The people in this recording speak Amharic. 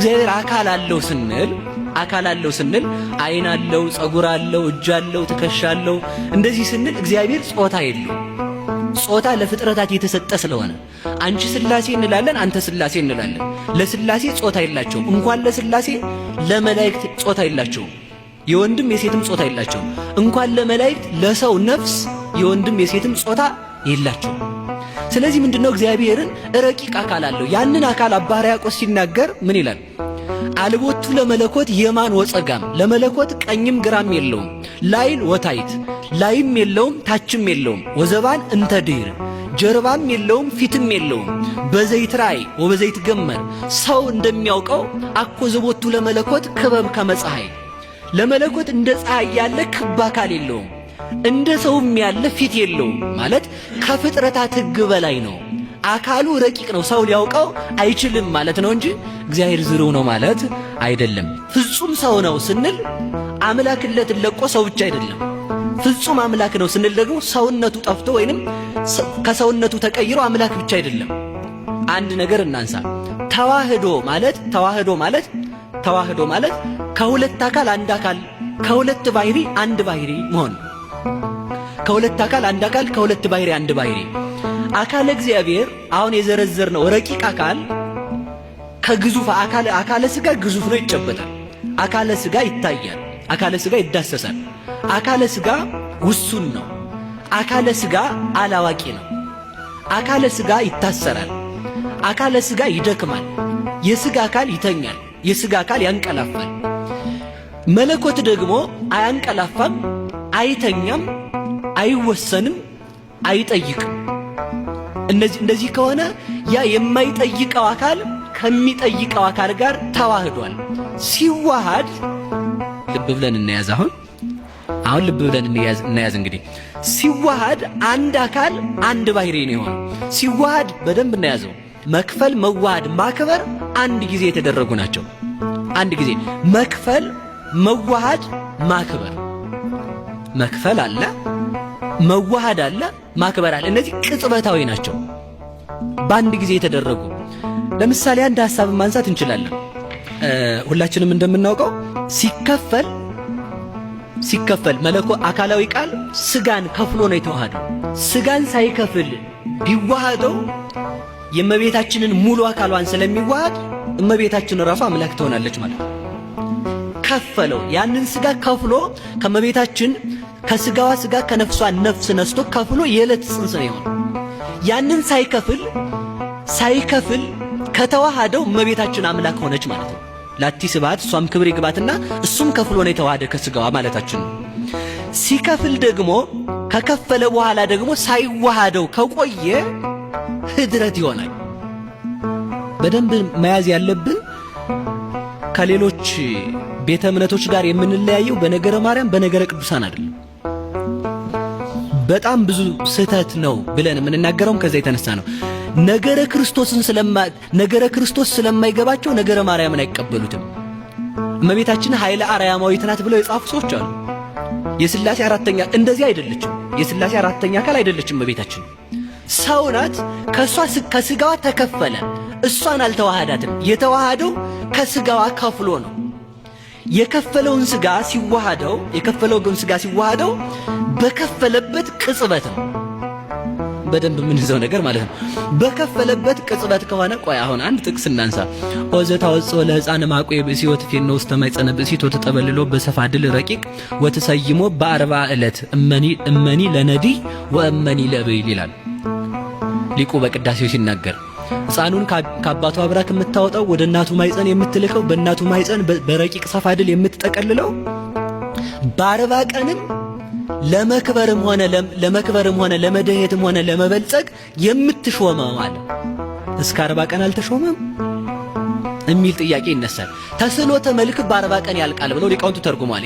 እግዚአብሔር አካል አለው ስንል አይን አለው፣ ጸጉር አለው፣ እጅ አለው፣ ትከሻ አለው እንደዚህ ስንል እግዚአብሔር ጾታ የለው። ጾታ ለፍጥረታት የተሰጠ ስለሆነ አንቺ ሥላሴ እንላለን፣ አንተ ሥላሴ እንላለን። ለሥላሴ ጾታ የላቸውም። እንኳን ለሥላሴ ለመላእክት ጾታ የላቸውም። የወንድም የሴትም ጾታ የላቸውም። እንኳን ለመላእክት ለሰው ነፍስ የወንድም የሴትም ጾታ የላቸውም። ስለዚህ ምንድነው እግዚአብሔርን ረቂቅ አካል አለው። ያንን አካል አባ ሕርያቆስ ሲናገር ምን ይላል? አልቦቱ ለመለኮት የማን ወጸጋም፣ ለመለኮት ቀኝም ግራም የለውም። ላይን ወታይት፣ ላይም የለውም ታችም የለውም። ወዘባን እንተ ድኅር፣ ጀርባም የለውም ፊትም የለውም። በዘይት ራእይ ወበዘይት ገመር፣ ሰው እንደሚያውቀው አኮ ዘቦቱ ለመለኮት ክበብ ከመፀሐይ፣ ለመለኮት እንደ ፀሐይ ያለ ክብ አካል የለውም፣ እንደ ሰውም ያለ ፊት የለውም። ማለት ከፍጥረታት ሕግ በላይ ነው። አካሉ ረቂቅ ነው። ሰው ሊያውቀው አይችልም ማለት ነው እንጂ እግዚአብሔር ዝርው ነው ማለት አይደለም። ፍጹም ሰው ነው ስንል አምላክነትን ለቆ ሰው ብቻ አይደለም። ፍጹም አምላክ ነው ስንል ደግሞ ሰውነቱ ጠፍቶ ወይንም ከሰውነቱ ተቀይሮ አምላክ ብቻ አይደለም። አንድ ነገር እናንሳ። ተዋህዶ ማለት ከሁለት አካል አንድ አካል፣ ከሁለት ባህሪ አንድ ባህሪ መሆን። ከሁለት አካል አንድ አካል፣ ከሁለት ባህሪ አንድ ባህሪ። አካለ እግዚአብሔር አሁን የዘረዘርነው ረቂቅ አካል ከግዙፍ አካለ ሥጋ ግዙፍ ነው፣ ይጨበጣል። አካለ ሥጋ ይታያል፣ አካለ ሥጋ ይዳሰሳል። አካለ ሥጋ ውሱን ነው። አካለ ሥጋ አላዋቂ ነው። አካለ ሥጋ ይታሰራል። አካለ ሥጋ ይደክማል። የሥጋ አካል ይተኛል፣ የሥጋ አካል ያንቀላፋል። መለኮት ደግሞ አያንቀላፋም፣ አይተኛም፣ አይወሰንም፣ አይጠይቅም። እንደዚህ ከሆነ ያ የማይጠይቀው አካል ከሚጠይቀው አካል ጋር ተዋህዷል። ሲዋሃድ ልብ ብለን እንያዝ። አሁን ልብ ብለን እንያዝ። እንግዲህ ሲዋሃድ አንድ አካል አንድ ባህሪ ነው የሆነው። ሲዋሃድ በደንብ እናያዘው። መክፈል፣ መዋሃድ፣ ማክበር አንድ ጊዜ የተደረጉ ናቸው። አንድ ጊዜ መክፈል፣ መዋሃድ፣ ማክበር። መክፈል አለ፣ መዋሃድ አለ፣ ማክበር አለ። እነዚህ ቅጽበታዊ ናቸው፣ በአንድ ጊዜ የተደረጉ። ለምሳሌ አንድ ሐሳብ ማንሳት እንችላለን። ሁላችንም እንደምናውቀው ሲከፈል አካላዊ ቃል ስጋን ከፍሎ ነው የተዋሃደው። ስጋን ሳይከፍል ቢዋሃደው የእመቤታችንን ሙሉ አካሏን ስለሚዋሃድ እመቤታችን ራሷ አምላክ ትሆናለች ማለት ነው። ከፈለው። ያንን ስጋ ከፍሎ ከእመቤታችን ከስጋዋ ስጋ ከነፍሷ ነፍስ ነስቶ ከፍሎ የዕለት ጽንስ ነው የሆነው። ያንን ሳይከፍል ከተዋሃደው እመቤታችን አምላክ ሆነች ማለት ነው። ላቲ ስብሐት፣ እሷም ክብር ይግባትና እሱም ከፍሎ ነው የተዋሃደ ከስጋዋ ማለታችን ነው። ሲከፍል ደግሞ ከከፈለ በኋላ ደግሞ ሳይዋሃደው ከቆየ ህድረት ይሆናል። በደንብ መያዝ ያለብን ከሌሎች ቤተ እምነቶች ጋር የምንለያየው በነገረ ማርያም በነገረ ቅዱሳን አይደለም። በጣም ብዙ ስህተት ነው ብለን የምንናገረውም ከዛ የተነሳ ነው። ነገረ ክርስቶስ ስለማይገባቸው ነገረ ማርያምን አይቀበሉትም። እመቤታችን ኃይለ አርያማዊት ናት ብለው የጻፉ ሰዎች አሉ። የሥላሴ አራተኛ እንደዚህ አይደለችም። የሥላሴ አራተኛ አካል አይደለችም እመቤታችን። ሰው ናት። ከስጋዋ ተከፈለ። እሷን አልተዋሃዳትም። የተዋሃደው ከስጋዋ ከፍሎ ነው። የከፈለውን ስጋ ሲዋሃደው በከፈለበት ቅጽበት ነው። በደንብ የምንይዘው ነገር ማለት ነው። በከፈለበት ቅጽበት ከሆነ ቆይ አሁን አንድ ጥቅስ እናንሳ። ወዘታወጽኦ ለሕፃን ማቆ ብእሲ ወትፌኖ ውስተ ማኅፀነ ብእሲት ወተጠበልሎ በሰፋድል ረቂቅ ወተሰይሞ በአርባ ዕለት እመኒ ለነዲይ ወእመኒ ለብይል ይላል ሊቁ በቅዳሴው ሲናገር። ሕፃኑን ከአባቱ አብራክ የምታወጣው ወደ እናቱ ማኅፀን የምትልከው በእናቱ ማኅፀን በረቂቅ ሰፋድል የምትጠቀልለው በአርባ ቀንም ለመክበርም ሆነ ለመደየትም ሆነ ለመበልጸግ የምትሾመው አለ። እስከ 40 ቀን አልተሾመም የሚል ጥያቄ ይነሳል። ተስሎተ መልክ በ40 ቀን ያልቃል ብለው ሊቃውንቱ ተርጉሟል።